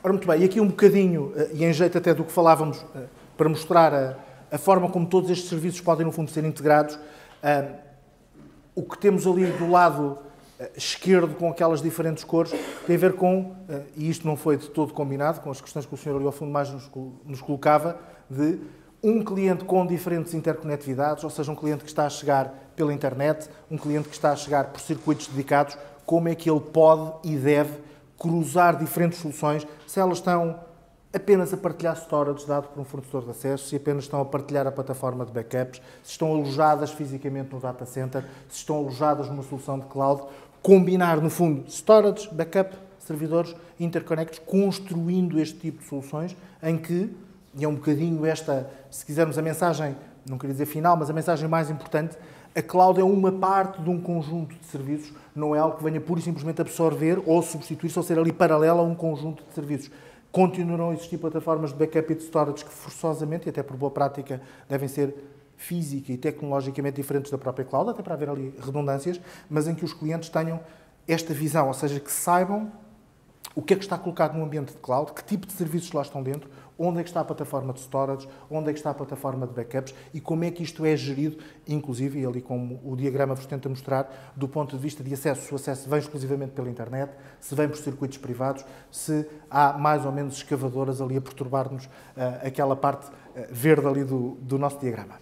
Ora, muito bem, e aqui um bocadinho, e em jeito até do que falávamos, para mostrar a forma como todos estes serviços podem, no fundo, ser integrados. O que temos ali do lado esquerdo, com aquelas diferentes cores, tem a ver com, e isto não foi de todo combinado, com as questões que o senhor ali ao fundo mais nos colocava, de um cliente com diferentes interconectividades, ou seja, um cliente que está a chegar pela internet, um cliente que está a chegar por circuitos dedicados, como é que ele pode e deve cruzar diferentes soluções, se elas estão apenas a partilhar storage dado por um fornecedor de acesso, se apenas estão a partilhar a plataforma de backups, se estão alojadas fisicamente no data center, se estão alojadas numa solução de cloud, combinar, no fundo, storage, backup, servidores, interconnects, construindo este tipo de soluções em que, e é um bocadinho esta, se quisermos a mensagem, não queria dizer final, mas a mensagem mais importante, a cloud é uma parte de um conjunto de serviços, não é algo que venha pura e simplesmente absorver ou substituir-se ou ser ali paralela a um conjunto de serviços. Continuarão a existir plataformas de backup e de storage que forçosamente, e até por boa prática, devem ser física e tecnologicamente diferentes da própria cloud, até para haver ali redundâncias, mas em que os clientes tenham esta visão, ou seja, que saibam o que é que está colocado no ambiente de cloud, que tipo de serviços lá estão dentro, onde é que está a plataforma de storage, onde é que está a plataforma de backups e como é que isto é gerido, inclusive, e ali como o diagrama vos tenta mostrar, do ponto de vista de acesso, se o acesso vem exclusivamente pela internet, se vem por circuitos privados, se há mais ou menos escavadoras ali a perturbar-nos aquela parte verde ali do nosso diagrama.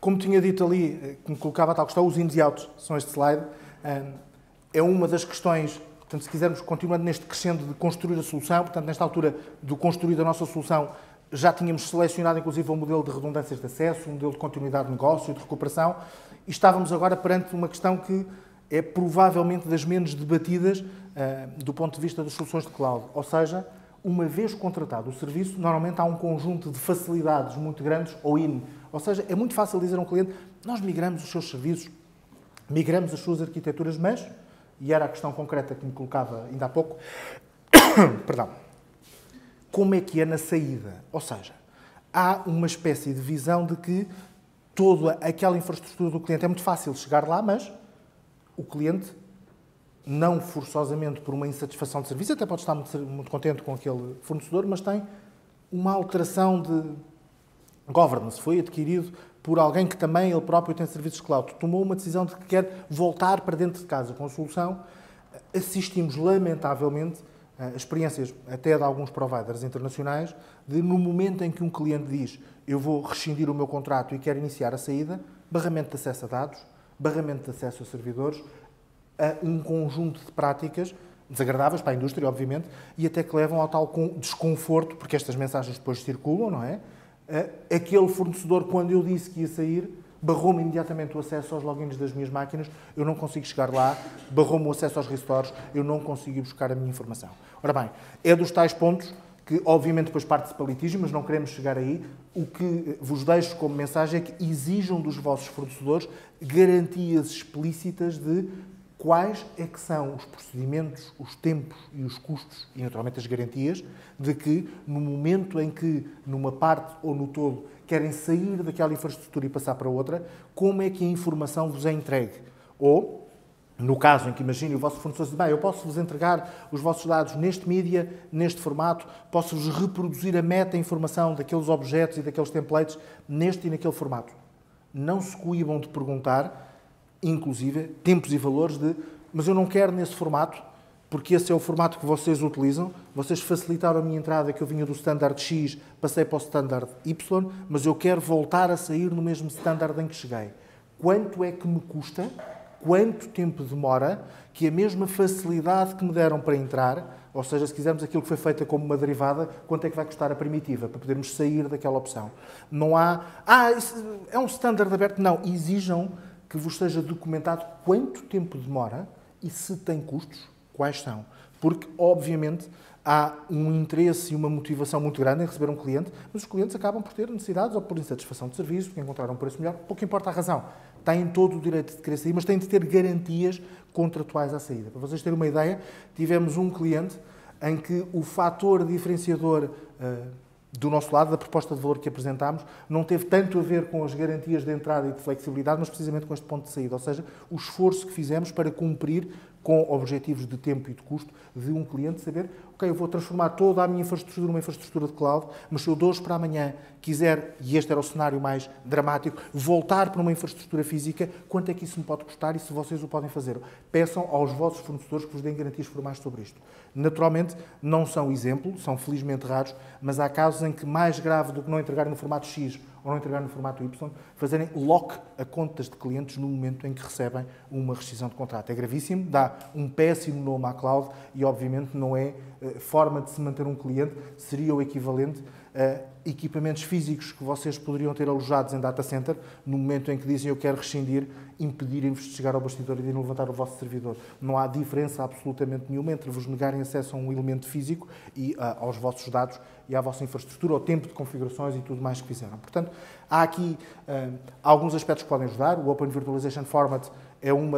Como tinha dito ali, como colocava a tal questão, os ins e outs são este slide, é uma das questões. Portanto, se quisermos, continuando neste crescendo de construir a solução, portanto, nesta altura do construir a nossa solução, já tínhamos selecionado, inclusive, um modelo de redundâncias de acesso, um modelo de continuidade de negócio, de recuperação, e estávamos agora perante uma questão que é provavelmente das menos debatidas do ponto de vista das soluções de cloud. Ou seja, uma vez contratado o serviço, normalmente há um conjunto de facilidades muito grandes, ou seja, é muito fácil dizer a um cliente, nós migramos os seus serviços, migramos as suas arquiteturas, mas... E era a questão concreta que me colocava ainda há pouco. Perdão. Como é que é na saída? Ou seja, há uma espécie de visão de que toda aquela infraestrutura do cliente é muito fácil chegar lá, mas o cliente, não forçosamente por uma insatisfação de serviço, até pode estar muito contente com aquele fornecedor, mas tem uma alteração de governance. Foi adquirido por alguém que também ele próprio tem serviços de cloud, tomou uma decisão de que quer voltar para dentro de casa com a solução. Assistimos, lamentavelmente, a experiências até de alguns providers internacionais, de no momento em que um cliente diz eu vou rescindir o meu contrato e quero iniciar a saída, barramento de acesso a dados, barramento de acesso a servidores, a um conjunto de práticas desagradáveis para a indústria, obviamente, e até que levam ao tal desconforto, porque estas mensagens depois circulam, não é? Aquele fornecedor, quando eu disse que ia sair, barrou-me imediatamente o acesso aos logins das minhas máquinas, eu não consigo chegar lá, barrou-me o acesso aos restores, eu não consigo ir buscar a minha informação. Ora bem, é dos tais pontos que, obviamente, depois parte-se para litígio, mas não queremos chegar aí. O que vos deixo como mensagem é que exijam dos vossos fornecedores garantias explícitas de quais é que são os procedimentos, os tempos e os custos, e naturalmente as garantias, de que no momento em que, numa parte ou no todo, querem sair daquela infraestrutura e passar para outra, como é que a informação vos é entregue? Ou, no caso em que imagine o vosso fornecedor diz, bem, eu posso-vos entregar os vossos dados neste mídia, neste formato, posso-vos reproduzir a meta-informação daqueles objetos e daqueles templates neste e naquele formato. Não se coíbam de perguntar, inclusive, tempos e valores de mas eu não quero nesse formato, porque esse é o formato que vocês utilizam, vocês facilitaram a minha entrada, que eu vinha do standard X, passei para o standard Y, mas eu quero voltar a sair no mesmo standard em que cheguei. Quanto é que me custa, quanto tempo demora, que a mesma facilidade que me deram para entrar, ou seja, se quisermos aquilo que foi feito como uma derivada, quanto é que vai custar a primitiva, para podermos sair daquela opção. Não há, isso é um standard aberto, não, exijam que vos seja documentado quanto tempo demora e se tem custos, quais são. Porque, obviamente, há um interesse e uma motivação muito grande em receber um cliente, mas os clientes acabam por ter necessidades ou por insatisfação de serviço, porque encontraram um preço melhor, pouco importa a razão. Têm todo o direito de querer sair, mas têm de ter garantias contratuais à saída. Para vocês terem uma ideia, tivemos um cliente em que o fator diferenciador do nosso lado, da proposta de valor que apresentámos, não teve tanto a ver com as garantias de entrada e de flexibilidade, mas precisamente com este ponto de saída, ou seja, o esforço que fizemos para cumprir com objetivos de tempo e de custo, de um cliente saber, ok, eu vou transformar toda a minha infraestrutura numa infraestrutura de cloud, mas se eu de hoje para amanhã quiser, e este era o cenário mais dramático, voltar para uma infraestrutura física, quanto é que isso me pode custar e se vocês o podem fazer? Peçam aos vossos fornecedores que vos deem garantias formais sobre isto. Naturalmente, não são exemplo, são felizmente raros, mas há casos em que mais grave do que não entregarem no formato X ou não entregar no formato Y, fazerem lock a contas de clientes no momento em que recebem uma rescisão de contrato. É gravíssimo, dá um péssimo nome à cloud e, obviamente, não é forma de se manter um cliente, seria o equivalente a equipamentos físicos que vocês poderiam ter alojados em data center, no momento em que dizem eu quero rescindir, impedirem-vos de chegar ao bastidor e de levantar o vosso servidor. Não há diferença absolutamente nenhuma entre vos negarem acesso a um elemento físico e aos vossos dados e à vossa infraestrutura, ao tempo de configurações e tudo mais que fizeram. Portanto, há aqui alguns aspectos que podem ajudar. O Open Virtualization Format é um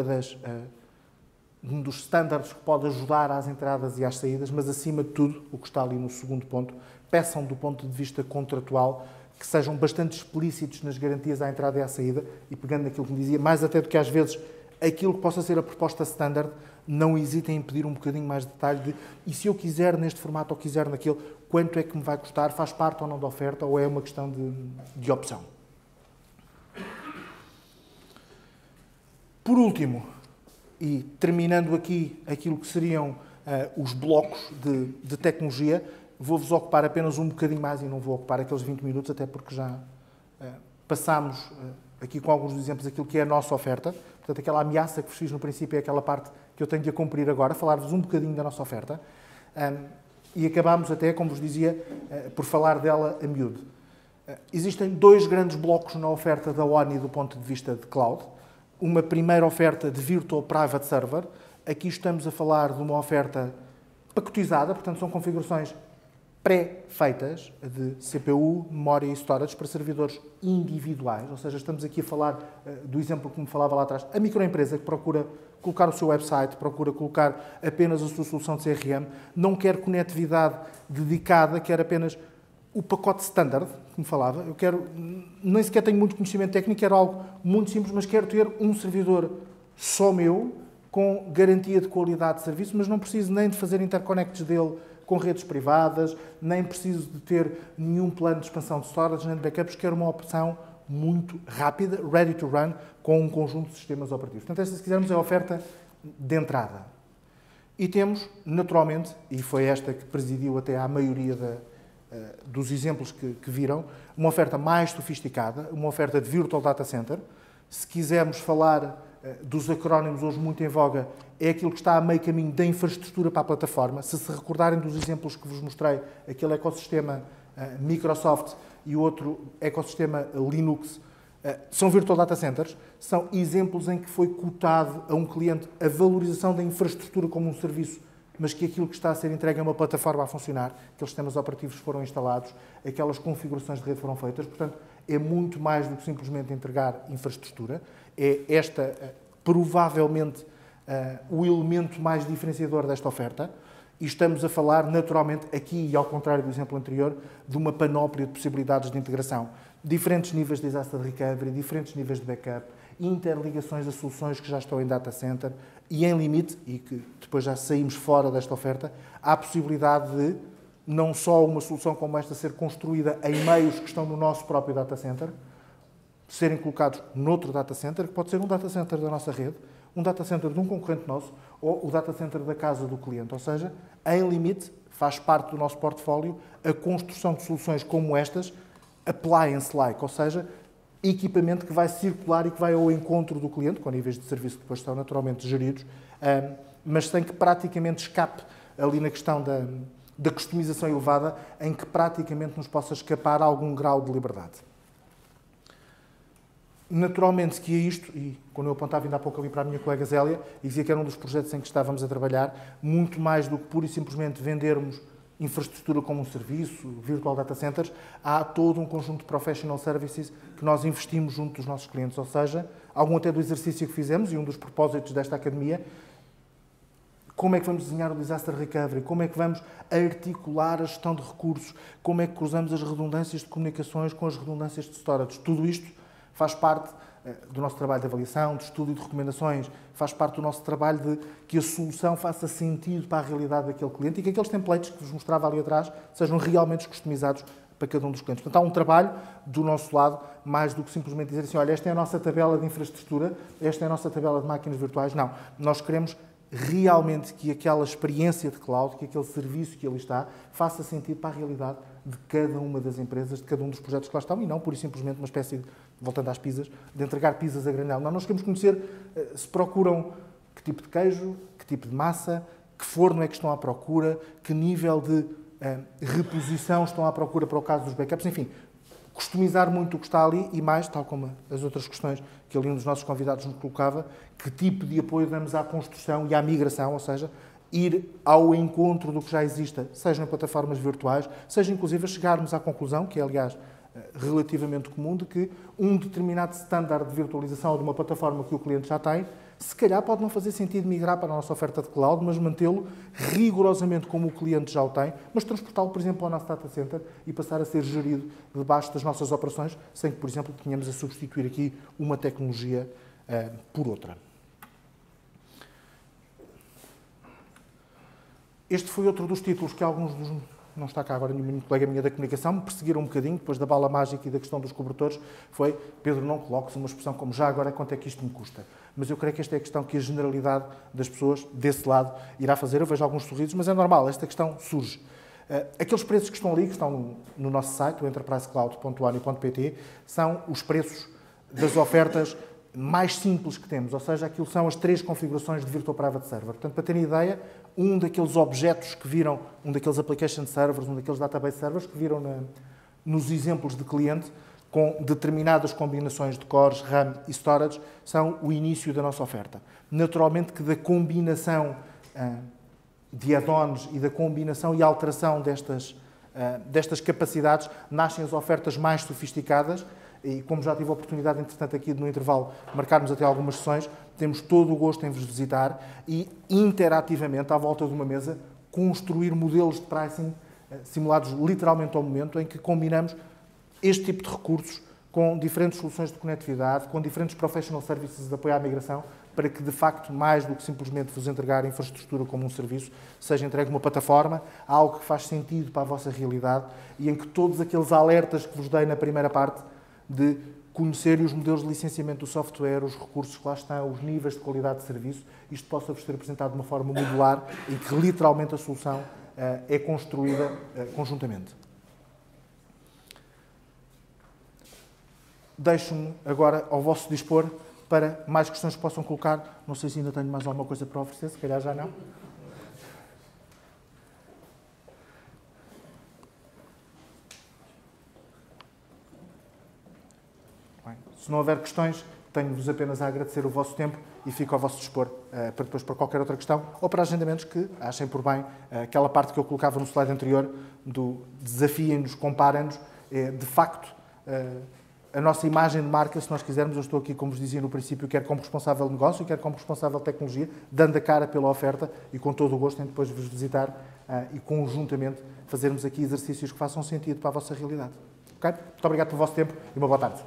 dos standards que pode ajudar às entradas e às saídas, mas acima de tudo, o que está ali no segundo ponto, peçam do ponto de vista contratual que sejam bastante explícitos nas garantias à entrada e à saída, e pegando naquilo que me dizia, mais até do que às vezes aquilo que possa ser a proposta standard, não hesitem em pedir um bocadinho mais de detalhe de e se eu quiser neste formato ou quiser naquele, quanto é que me vai custar, faz parte ou não da oferta, ou é uma questão de opção. Por último, e terminando aqui aquilo que seriam os blocos de tecnologia, vou-vos ocupar apenas um bocadinho mais e não vou ocupar aqueles 20 minutos, até porque já passámos aqui com alguns exemplos aquilo que é a nossa oferta. Portanto, aquela ameaça que vos fiz no princípio é aquela parte que eu tenho de a cumprir agora, falar-vos um bocadinho da nossa oferta. E acabámos até, como vos dizia, por falar dela a miúdo. Existem dois grandes blocos na oferta da ONI do ponto de vista de cloud. Uma primeira oferta de Virtual Private Server. Aqui estamos a falar de uma oferta pacotizada, portanto são configurações pré-feitas de CPU, memória e storage para servidores individuais, ou seja, estamos aqui a falar do exemplo que me falava lá atrás, a microempresa que procura colocar o seu website, procura colocar apenas a sua solução de CRM, não quer conectividade dedicada, quer apenas o pacote standard, que me falava, eu quero, nem sequer tenho muito conhecimento técnico, quero algo muito simples, mas quero ter um servidor só meu, com garantia de qualidade de serviço, mas não preciso nem de fazer interconnects dele com redes privadas, nem preciso de ter nenhum plano de expansão de storage, nem de backups, quero uma opção muito rápida, ready to run, com um conjunto de sistemas operativos. Portanto, esta, se quisermos, é a oferta de entrada. E temos, naturalmente, e foi esta que presidiu até à maioria dos exemplos que viram, uma oferta mais sofisticada, uma oferta de Virtual Data Center. Se quisermos falar dos acrónimos hoje muito em voga, é aquilo que está a meio caminho da infraestrutura para a plataforma. Se recordarem dos exemplos que vos mostrei, aquele ecossistema Microsoft e o outro ecossistema Linux, são Virtual Data Centers, são exemplos em que foi cotado a um cliente a valorização da infraestrutura como um serviço, mas que aquilo que está a ser entregue é uma plataforma a funcionar, aqueles sistemas operativos foram instalados, aquelas configurações de rede foram feitas, portanto, é muito mais do que simplesmente entregar infraestrutura. É esta, provavelmente, o elemento mais diferenciador desta oferta. E estamos a falar, naturalmente, aqui, e ao contrário do exemplo anterior, de uma panóplia de possibilidades de integração. Diferentes níveis de disaster recovery, diferentes níveis de backup, interligações a soluções que já estão em data center e, em limite, e que depois já saímos fora desta oferta, há a possibilidade de não só uma solução como esta ser construída em meios que estão no nosso próprio data center, serem colocados noutro data center, que pode ser um data center da nossa rede, um data center de um concorrente nosso ou o data center da casa do cliente. Ou seja, em limite, faz parte do nosso portfólio a construção de soluções como estas, appliance-like, ou seja, equipamento que vai circular e que vai ao encontro do cliente, com níveis de serviço que depois estão naturalmente geridos, mas sem que praticamente escape ali na questão da customização elevada, em que praticamente nos possa escapar algum grau de liberdade. Naturalmente, que é isto, e quando eu apontava ainda há pouco ali para a minha colega Zélia, e dizia que era um dos projetos em que estávamos a trabalhar, muito mais do que pura e simplesmente vendermos infraestrutura como um serviço, virtual data centers, há todo um conjunto de professional services que nós investimos junto dos nossos clientes, ou seja, algum até do exercício que fizemos, e um dos propósitos desta academia, como é que vamos desenhar o disaster recovery, como é que vamos articular a gestão de recursos, como é que cruzamos as redundâncias de comunicações com as redundâncias de storage. Tudo isto faz parte do nosso trabalho de avaliação, de estudo e de recomendações, faz parte do nosso trabalho de que a solução faça sentido para a realidade daquele cliente e que aqueles templates que vos mostrava ali atrás sejam realmente customizados para cada um dos clientes. Portanto, há um trabalho do nosso lado, mais do que simplesmente dizer assim, olha, esta é a nossa tabela de infraestrutura, esta é a nossa tabela de máquinas virtuais. Não, nós queremos realmente que aquela experiência de cloud, que aquele serviço que ali está, faça sentido para a realidade de cada uma das empresas, de cada um dos projetos que lá estão, e não, pura e simplesmente, uma espécie de, voltando às pizzas, de entregar pizzas a granel. Não, nós queremos conhecer se procuram que tipo de queijo, que tipo de massa, que forno é que estão à procura, que nível de reposição estão à procura para o caso dos backups, enfim, customizar muito o que está ali e mais, tal como as outras questões que ali um dos nossos convidados nos colocava, que tipo de apoio damos à construção e à migração, ou seja, ir ao encontro do que já exista, seja em plataformas virtuais, seja inclusive chegarmos à conclusão, que é aliás relativamente comum, de que um determinado standard de virtualização ou de uma plataforma que o cliente já tem, se calhar pode não fazer sentido migrar para a nossa oferta de cloud, mas mantê-lo rigorosamente como o cliente já o tem, mas transportá-lo, por exemplo, ao nosso data center e passar a ser gerido debaixo das nossas operações, sem que, por exemplo, tenhamos a substituir aqui uma tecnologia por outra. Este foi outro dos títulos que alguns dos... Não está cá agora nenhum colega minha da comunicação, me perseguiram um bocadinho, depois da bala mágica e da questão dos cobertores, foi, Pedro, não coloques uma expressão como já agora, quanto é que isto me custa? Mas eu creio que esta é a questão que a generalidade das pessoas desse lado irá fazer. Eu vejo alguns sorrisos, mas é normal, esta questão surge. Aqueles preços que estão ali, que estão no nosso site, o enterprisecloud.one.pt, são os preços das ofertas mais simples que temos, ou seja, aquilo são as 3 configurações de Virtual Private Server. Portanto, para terem ideia, um daqueles objetos que viram, um daqueles application servers, um daqueles database servers que viram nos exemplos de cliente, com determinadas combinações de cores, RAM e storage, são o início da nossa oferta. Naturalmente que da combinação de add-ons e da combinação e alteração destas capacidades nascem as ofertas mais sofisticadas. E como já tive a oportunidade, entretanto, aqui no intervalo, marcarmos até algumas sessões, temos todo o gosto em vos visitar e, interativamente, à volta de uma mesa, construir modelos de pricing simulados literalmente ao momento, em que combinamos este tipo de recursos com diferentes soluções de conectividade, com diferentes professional services de apoio à migração, para que, de facto, mais do que simplesmente vos entregar infraestrutura como um serviço, seja entregue uma plataforma, algo que faz sentido para a vossa realidade e em que todos aqueles alertas que vos dei na primeira parte de conhecerem os modelos de licenciamento do software, os recursos que lá estão, os níveis de qualidade de serviço, isto possa-vos ser apresentado de uma forma modular e que literalmente a solução é construída conjuntamente. Deixo-me agora ao vosso dispor para mais questões que possam colocar. Não sei se ainda tenho mais alguma coisa para oferecer, se calhar já não. Se não houver questões, tenho-vos apenas a agradecer o vosso tempo e fico ao vosso dispor para depois para qualquer outra questão ou para agendamentos que achem por bem. Aquela parte que eu colocava no slide anterior do desafiem-nos, comparem-nos, de facto, a nossa imagem de marca, se nós quisermos, eu estou aqui, como vos dizia no princípio, quer como responsável de negócio, quer como responsável de tecnologia, dando a cara pela oferta e com todo o gosto em depois vos visitar e conjuntamente fazermos aqui exercícios que façam sentido para a vossa realidade. Ok? Muito obrigado pelo vosso tempo e uma boa tarde.